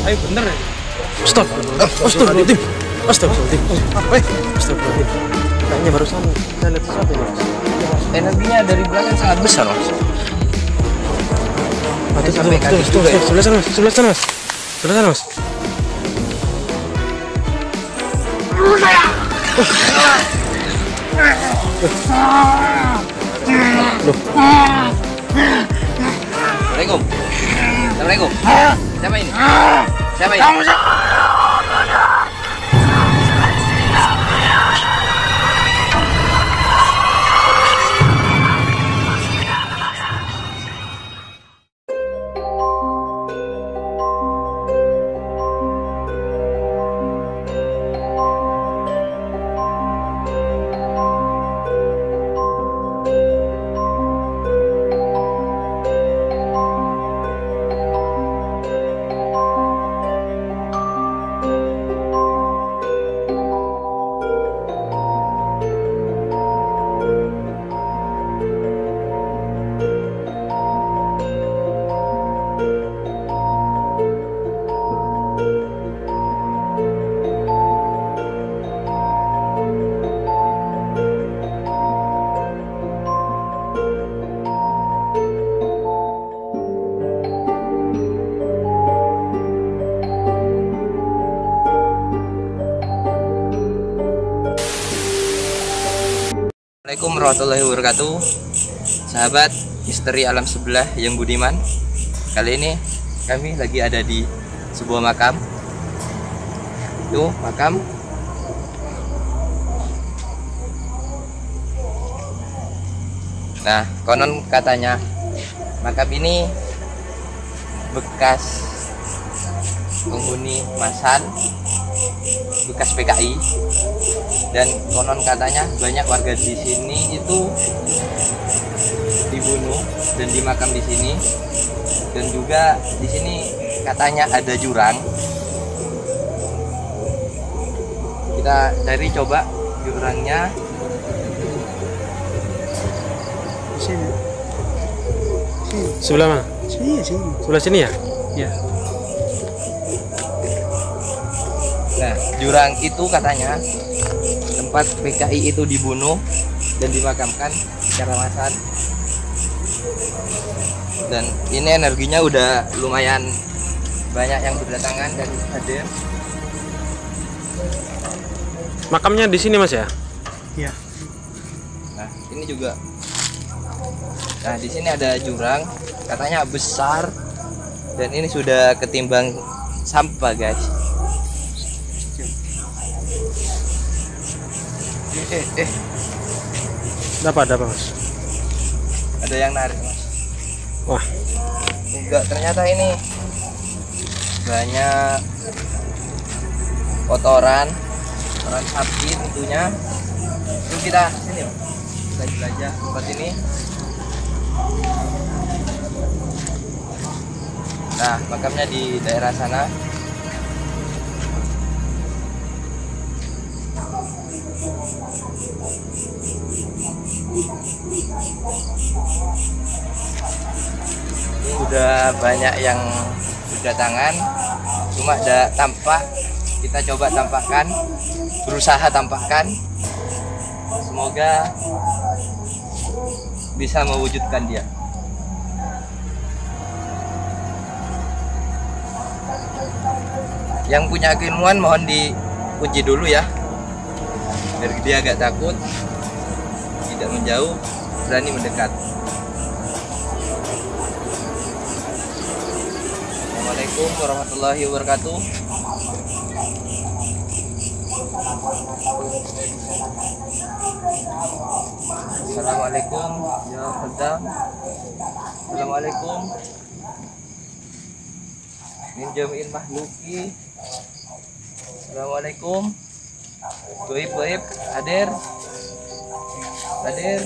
Ayo bener ya. Stop. Astagfirullahaladzim. Astagfirullahaladzim. Astagfirullahaladzim. Kayaknya barusan saya lihat sesuatu ya, Mas. Energinya dari belakang sangat besar, Mas. Sebelah sana, Mas. Sebelah sana, Mas. Sebelah sana, Mas. Assalamualaikum. Assalamualaikum. Siapa ini? Siapa ini? Assalamualaikum warahmatullahi wabarakatuh. Sahabat misteri alam sebelah yang budiman. Kali ini kami lagi ada di sebuah makam. Itu makam. Nah, konon katanya makam ini bekas penghuni Masan, bekas PKI, dan konon katanya banyak warga di sini itu dibunuh dan dimakam di sini, dan juga di sini katanya ada jurang. Kita cari coba jurangnya. Sini. Sebelah mana? Sini. Sebelah sini ya? Ya. Nah, jurang itu katanya tempat PKI itu dibunuh dan dimakamkan secara massal. Dan ini energinya udah lumayan banyak yang berdatangan dan hadir. Makamnya di sini, Mas ya? Ya. Nah, ini juga. Nah, di sini ada jurang, katanya besar, dan ini sudah ketimbang sampah, guys. Ada apa, Mas? Ada yang narik, Mas. Wah, Enggak, ternyata ini banyak kotoran sapi tentunya. Yuk kita sini, Mas. Kita jelajah tempat ini. Nah, makamnya di daerah sana. Ini udah banyak yang berdatangan, cuma ada tampak. Kita coba tampakkan, berusaha tampakkan. Semoga bisa mewujudkan dia. Yang punya keilmuan mohon dikunci dulu ya, biar dia agak takut, tidak menjauh, berani mendekat. Assalamualaikum warahmatullahi wabarakatuh. Assalamualaikum ya Khaddam. Assalamualaikum. Min jami'il mahluki. Assalamualaikum. Goib, hadir. Hadir.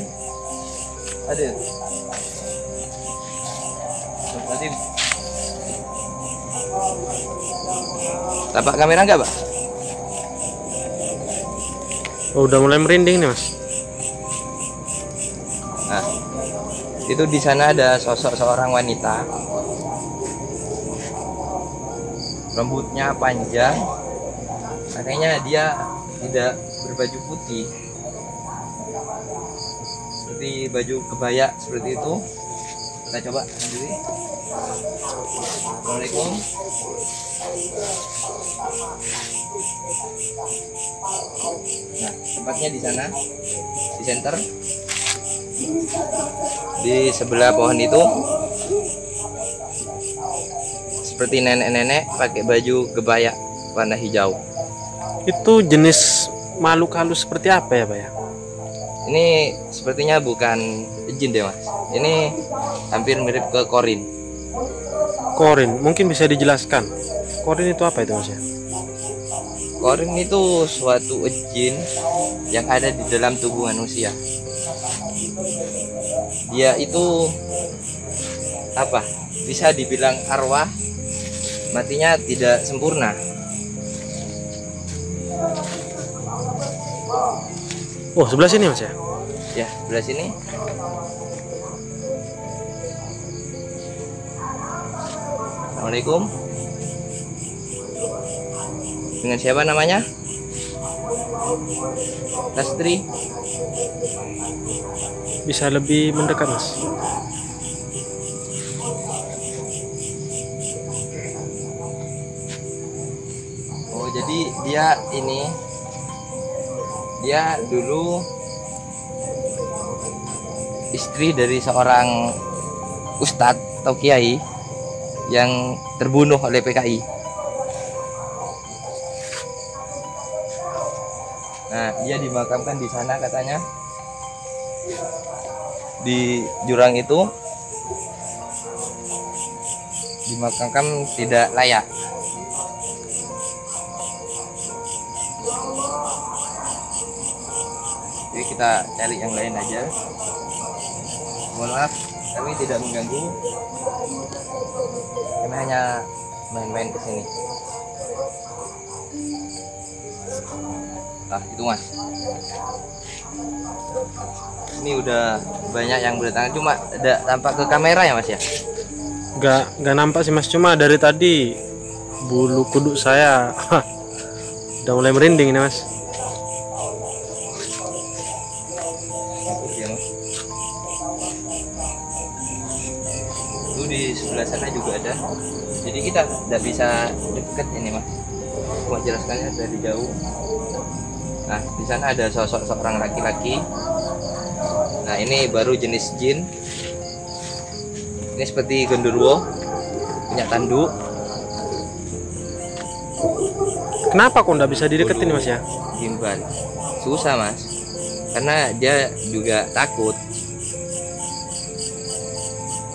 Hadir. Hadir. Tapak kamera enggak, Pak? oh, udah mulai merinding nih, Mas. Nah, itu di sana ada sosok seorang wanita. rambutnya panjang, makanya dia tidak berbaju putih seperti baju kebaya seperti itu. Kita coba sendiri. Assalamualaikum. Nah, tempatnya di sana, di center, di sebelah pohon itu. Seperti nenek-nenek pakai baju kebaya warna hijau. Itu jenis makhluk halus seperti apa ya, Pak ya? Ini sepertinya bukan jin deh, Mas. Ini hampir mirip ke korin. Korin, mungkin bisa dijelaskan. Korin itu apa itu, Mas ya? Korin itu suatu jin yang ada di dalam tubuh manusia. Dia itu apa? Bisa dibilang arwah, matinya tidak sempurna. Oh, sebelah sini, Mas ya? Ya, sebelah sini. Assalamualaikum. Dengan siapa namanya? Lastri. Bisa lebih mendekat, Mas. Oh, jadi dia dulu istri dari seorang ustadz atau kiai yang terbunuh oleh PKI. Nah, dia dimakamkan di sana katanya, di jurang itu dimakamkan tidak layak. Jadi kita cari yang lain aja. Mohon maaf, kami tidak mengganggu. Kami hanya main-main ke sini. Nah, itu Mas. Ini udah banyak yang berdatangan, cuma ada tampak ke kamera ya Mas ya? Nggak nampak sih, Mas. Cuma dari tadi bulu kuduk saya udah mulai merinding ini, Mas. Ya, Mas. Itu di sebelah sana juga ada. Jadi kita tidak bisa deket ini Mas. Cuma jelaskannya dari jauh. Nah, di sana ada sosok seorang laki-laki. Nah, ini baru jenis jin. Ini seperti genderuwo, punya tanduk. Kenapa kok nggak bisa dideketin, Mas ya? Gimbal. Susah Mas, karena dia juga takut,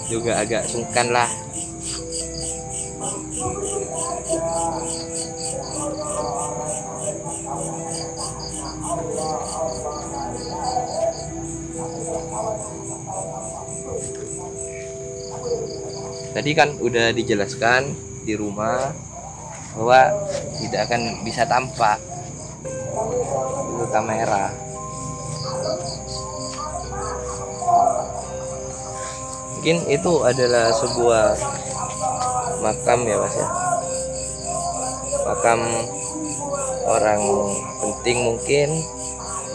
juga agak sungkan lah. Tadi kan udah dijelaskan di rumah bahwa tidak akan bisa tampak itu kamera. Mungkin itu adalah sebuah makam ya Mas ya, makam orang penting, mungkin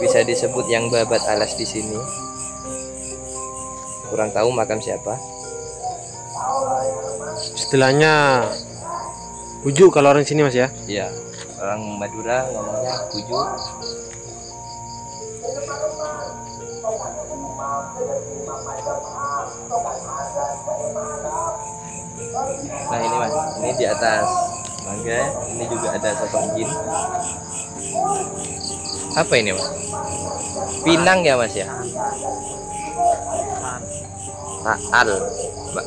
bisa disebut yang babat alas di sini. Kurang tahu makam siapa. Istilahnya bujuk kalau orang sini, Mas ya? Iya, orang Madura ngomongnya bujuk. Nah ini Mas, ini di atas mangga, ini juga ada sosok jin. Apa ini Mas? Pinang ya Mas ya? Taal, Mbak.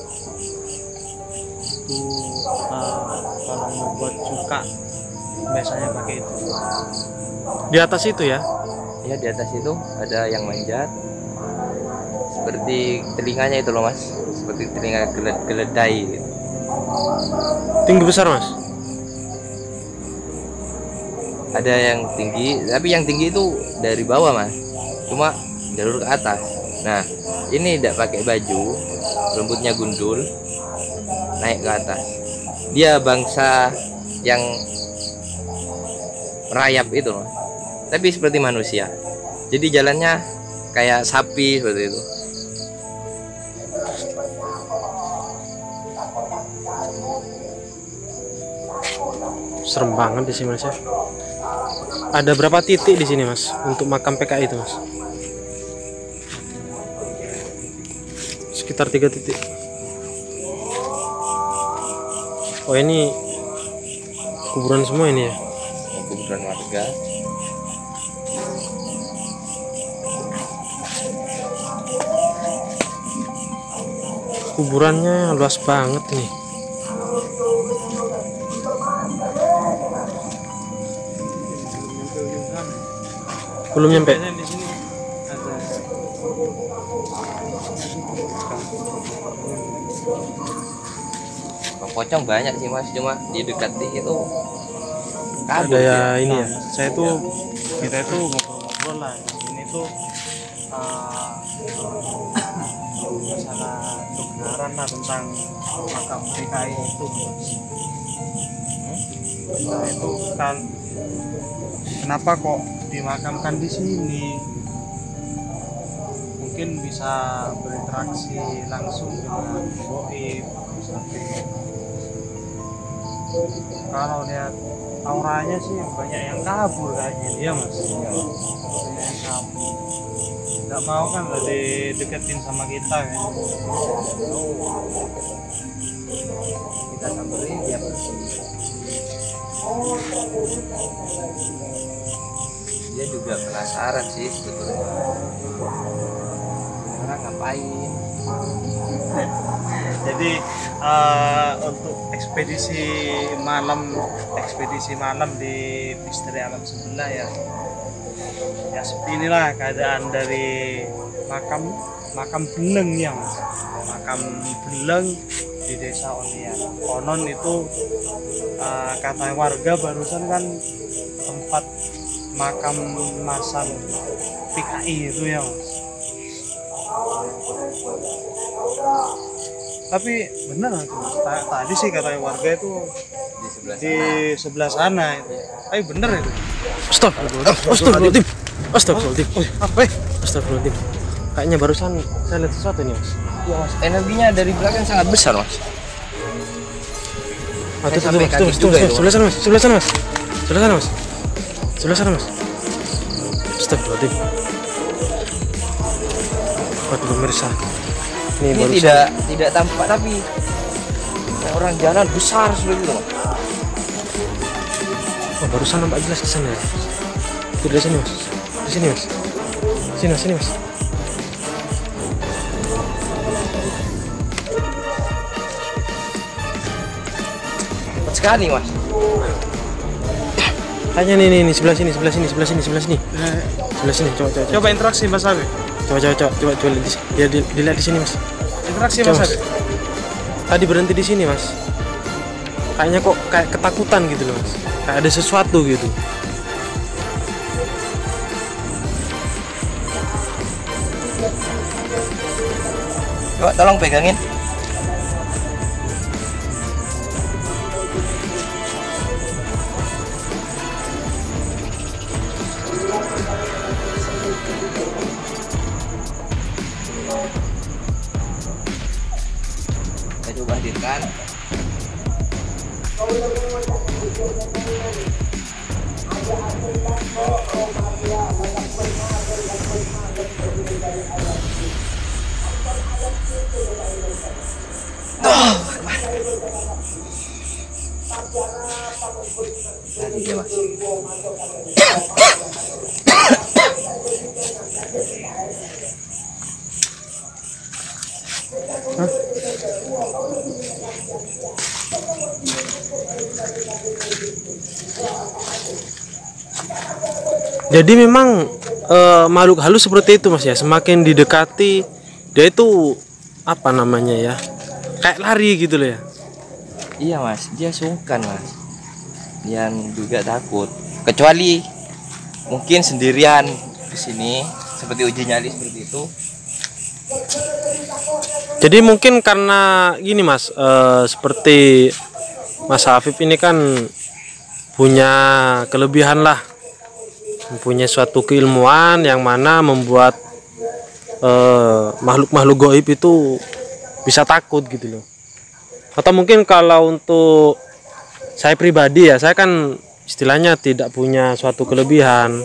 Itu kalau membuat cuka biasanya pakai itu. Di atas itu ya? Ya di atas itu ada yang manjat, seperti telinganya itu loh Mas, seperti telinga keledai gitu. Tinggi besar, Mas? Ada yang tinggi, tapi yang tinggi itu dari bawah Mas, cuma jalur ke atas. Nah ini tidak pakai baju, rambutnya gundul, naik ke atas. Dia bangsa yang merayap itu loh. Tapi seperti manusia. Jadi jalannya kayak sapi seperti itu. Serem banget di sini Mas ya. Ada berapa titik di sini Mas untuk makam PKI itu Mas? Sekitar 3 titik. Oh ini kuburan semua ini ya? Kuburan warga. Kuburannya luas banget nih. Belum nyampe. Biasanya di sini ada Pocong banyak sih Mas, cuma di dekat itu Ada kabur ya sih. ini ya. saya tuh kita itu ngobrol-ngobrol lah di sini tuh masalah kebenaran lah tentang makam PKI itu. Nah, itu kan kenapa kok dimakamkan di sini? Mungkin bisa berinteraksi langsung dengan goib. Kalau lihat auranya sih banyak yang kabur kayaknya dia Mas. Banyak yang kabur. Nggak mau kan lah dideketin sama kita kan. Kita samperin dia pergi. Dia juga penasaran sih sebetulnya. Orang ngapain? Jadi untuk ekspedisi malam di Misteri Alam Sebelah ya seperti inilah keadaan dari makam Beleng ya Mas. Makam Beleng di Desa Onian. Konon itu kata warga barusan kan tempat makam masal PKI itu ya Mas. Tapi benar itu Mas. Tadi sih kata warga itu Di sebelah di sebelah sana itu. Tapi bener itu. Astagfirullahaladzim. Astagfirullahaladzim. Apa? Astagfirullahaladzim. Kayaknya barusan saya lihat sesuatu nih Mas. Iya Mas, energinya dari belakang sangat besar Mas. Tuh, sampai Mas, kaget tuh, juga itu. sebelah sana Mas. Sebelah sana Mas. Sebelah sana Mas. Sebelah sana Mas. Astagfirullahaladzim. Waduh pemirsa. Ini barusan. tidak tampak tapi kayak orang jalan besar seperti itu Mas. Oh, barusan nampak jelas di sana ya. Tuh di sini Mas. Di sini Mas. Sini Mas. Cepat sekali Mas. Kayaknya nih sebelah sini. Sebelah sini. Coba interaksi Mas Abi. Coba dilihat di sini Mas. Interaksi Coba, Mas Mas. Abi. Tadi berhenti di sini Mas. Kayaknya kok kayak ketakutan gitu loh Mas. Kayak ada sesuatu gitu. Coba tolong pegangin. Kita coba hadirkan. Tadi dia Mas. Jadi memang makhluk halus seperti itu Mas ya. Semakin didekati dia itu apa namanya ya? Kayak lari gitu loh ya. Iya Mas, dia sungkan Mas. Yang juga takut. Kecuali mungkin sendirian di sini seperti uji nyali seperti itu. Jadi mungkin karena gini Mas, seperti Mas Afif ini kan punya kelebihan lah, mempunyai suatu keilmuan yang mana membuat makhluk-makhluk gaib itu bisa takut gitu loh. Atau mungkin kalau untuk saya pribadi ya, saya kan istilahnya tidak punya suatu kelebihan,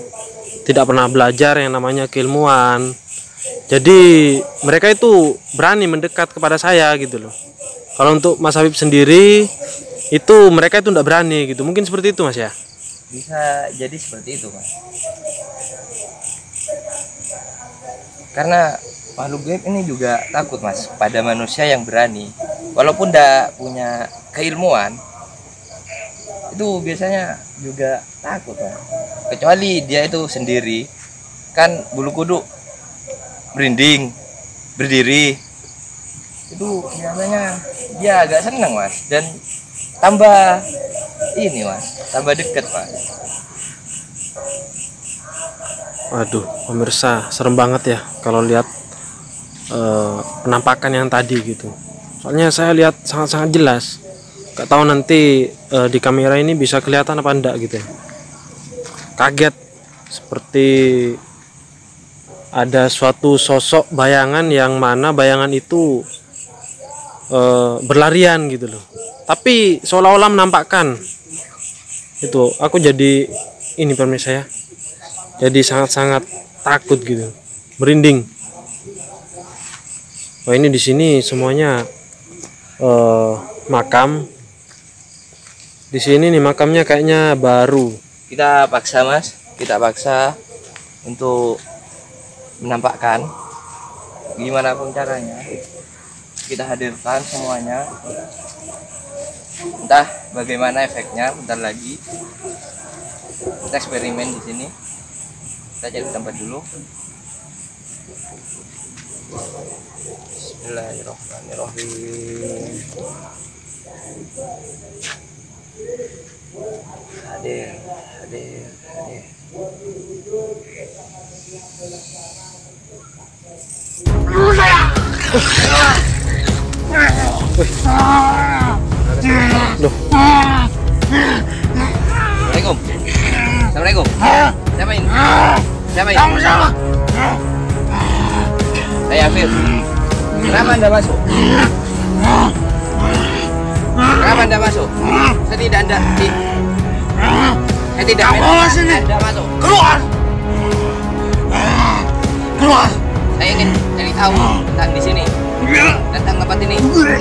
tidak pernah belajar yang namanya keilmuan. Jadi mereka itu berani mendekat kepada saya gitu loh. Kalau untuk Mas Habib sendiri itu mereka itu tidak berani gitu. Mungkin seperti itu Mas ya. Bisa jadi seperti itu, Mas. Karena makhluk gaib ini juga takut, Mas, pada manusia yang berani. Walaupun tidak punya keilmuan, itu biasanya juga takut, Mas. Kecuali dia itu sendiri, kan bulu kuduk merinding, berdiri, itu biasanya dia agak seneng, Mas, dan tambah ini, Mas, tambah deket, Mas. Waduh, pemirsa, serem banget ya kalau lihat penampakan yang tadi gitu. Soalnya saya lihat sangat-sangat jelas. Gak tahu nanti di kamera ini bisa kelihatan apa enggak gitu. Kaget, seperti ada suatu sosok bayangan yang mana bayangan itu berlarian gitu loh. Tapi seolah-olah menampakkan itu, aku jadi ini pemirsa ya. Jadi sangat-sangat takut gitu, merinding. Oh ini di sini semuanya makam. Di sini nih makamnya kayaknya baru. Kita paksa, Mas, kita paksa untuk menampakkan gimana pun caranya. Kita hadirkan semuanya. Entah bagaimana efeknya, bentar lagi kita eksperimen di sini. Kita cari tempat dulu. Bismillahirrahmanirrahim. Hadir. Loh. Assalamualaikum. Siapa ini? Saya Afif. Kenapa Anda masuk? Saya tidak Anda masuk. Keluar. Saya ingin cari tahu tentang di sini, tentang tempat ini. Keluar.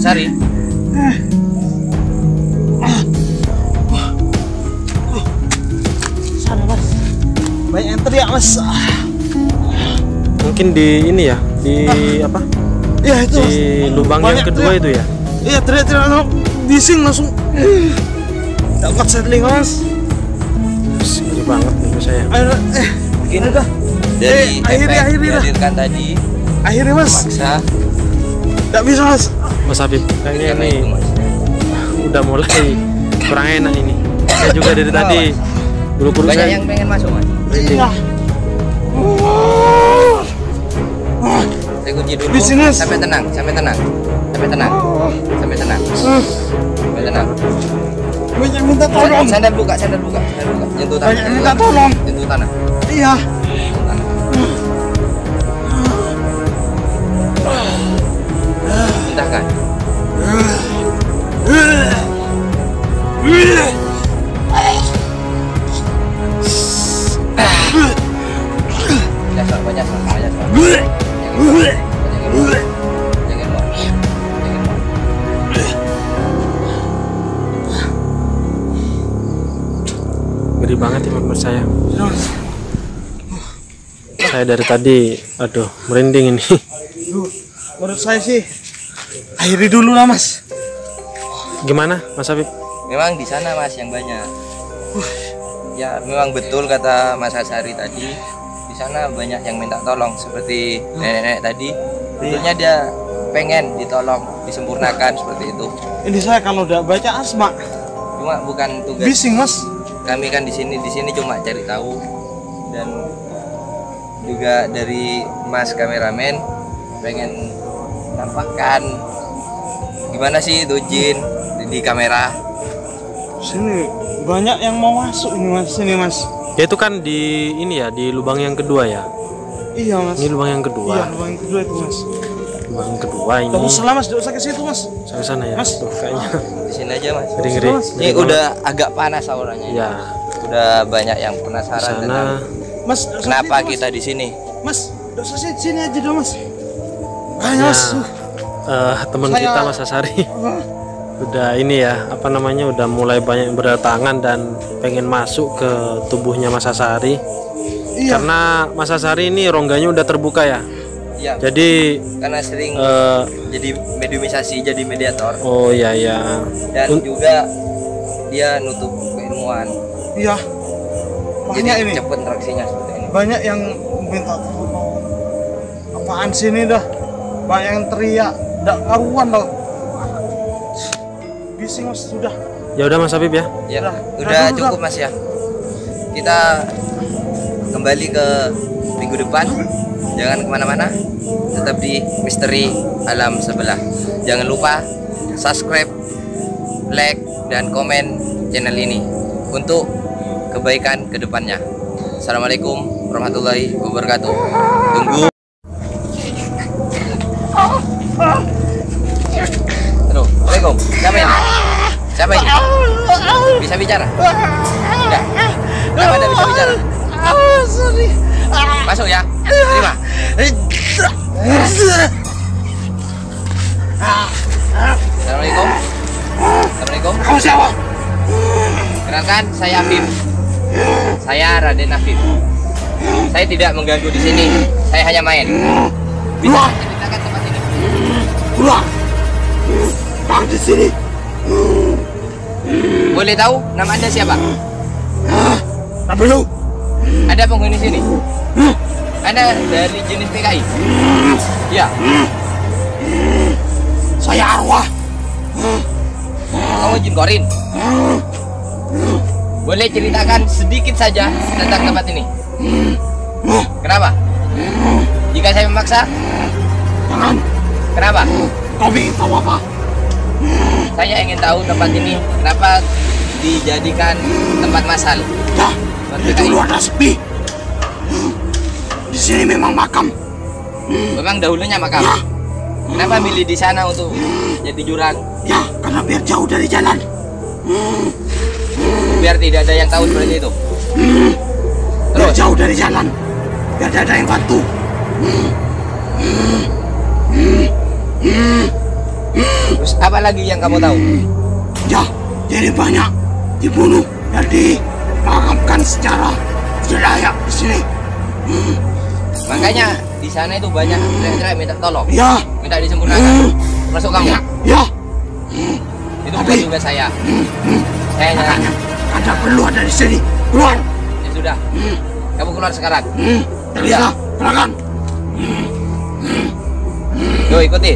Sari. Sana Mas, banyak yang teriak Mas. Mungkin di ini ya, di apa? Ya itu Mas. Di lubang yang kedua itu ya. Iya teriak-teriak bising langsung. Dapat saya telinga Mas. Ngeri banget nih saya. Mungkin udah dari akhiri dihadirkan tadi. Akhirnya Mas. Maksa. Tidak bisa Mas. Mas Habib, kayaknya ini udah mulai kurang enak ini. Saya juga dari tadi bulu-bulu banyak saya yang pengen masuk, Mas. Iya. Saya kunci dulu. Di sini, Mas. Sampai tenang. Banyak minta tolong. Sandal buka. Nyentuh tanah. Banyak minta tolong. Nyentuh tanah. Iya. Entahkan. Banyak soal. Jangan mau. Ngeri banget ya menurut saya. Saya dari tadi, aduh, merinding ini. Menurut saya sih akhiri dulu lah Mas. Gimana Mas Habib? Memang di sana, Mas, yang banyak. Ya, memang betul kata Mas Hasari tadi. Di sana banyak yang minta tolong seperti nenek-nenek tadi. Tentunya dia pengen ditolong, disempurnakan seperti itu. Ini saya kalau udah baca asma Cuma bukan tugas bising mas. kami kan di sini cuma cari tahu, dan juga dari Mas kameramen pengen nampakkan gimana sih itu jin di kamera. Sini banyak yang mau masuk ini mas, sini mas. Ya itu kan di ini ya, di lubang yang kedua ya. Iya mas. Ini lubang yang kedua. Iya lubang yang kedua itu mas. Lubang yang kedua ini. Tunggu salah mas, tidak usah ke situ mas. Sampai sana ya. Mas. Tuh, kayaknya Di sini aja Mas. ngeri-ngeri. Mas. Ini udah agak panas auranya. Ya, Udah banyak yang penasaran sana. tentang Mas, tidak usah kenapa situ, kita di sini. Mas, tidak usah sini aja dong mas. Ayo Ya, mas. teman Saya- kita Mas Asari udah ini ya, apa namanya, udah mulai banyak yang berdatangan dan pengen masuk ke tubuhnya Mas Asari. Iya. Karena Mas Asari ini rongganya udah terbuka ya. Ya, Jadi karena sering eh, jadi mediumisasi, jadi mediator, oh iya ya. dan juga dia nutup keilmuan. Iya. Banyak Jadi ini. cepet interaksinya seperti ini. Banyak yang minta tolong. Apaan sini dah? Banyak yang teriak. Tidak karuan loh. Bising mas sudah. Ya udah Mas Habib ya. Ya, Udah. udah Udah. cukup Mas ya. Kita kembali ke minggu depan. Jangan kemana-mana. Tetap di Misteri Alam Sebelah. Jangan lupa subscribe, like, dan komen channel ini untuk kebaikan kedepannya. Assalamualaikum warahmatullahi wabarakatuh. Tunggu. Halo, Assalamualaikum. Siapa ini? Siapa ini? Bisa bicara? Enggak. Kenapa Anda bisa bicara? Sorry. Masuk ya. Terima. Assalamualaikum. Assalamualaikum. Kamu siapa? Kenalkan, saya Afif. Saya Raden Afif. Saya tidak mengganggu di sini. Saya hanya main. Bisa ceritakan tempat ini? Keluar. Bang di sini. Boleh tahu nama Anda siapa? Tapi lu. Ada penghuni sini? Anda dari jenis PKI? Ya. Saya arwah. Kamu jin korin? Boleh ceritakan sedikit saja tentang tempat ini? Kenapa? Jika saya memaksa? Jangan. Kenapa? Kau ingin tahu apa? Saya ingin tahu tempat ini kenapa dijadikan tempat masal. Ya, itu luar sepi. Di sini memang makam. Memang dahulunya makam. Kenapa milih di sana untuk jadi jurang? Ya, karena biar jauh dari jalan. Biar tidak ada yang tahu seperti itu. Biar Terus, jauh dari jalan. Biar tidak ada yang bantu. terus apa lagi yang kamu tahu? Ya, jadi banyak dibunuh dan dimakamkan secara tidak layak di sini. Makanya di sana itu banyak teriak-teriak minta tolong, Ya, minta disempurnakan. Masuk kamu. ya. Itu bukan juga saya. Saya hanya Makanya Anda perlu ada di sini. Keluar. ya sudah. Kamu keluar sekarang. Terlihat, silakan. Yo ikuti.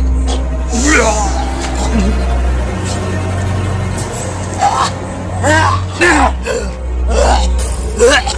Ya.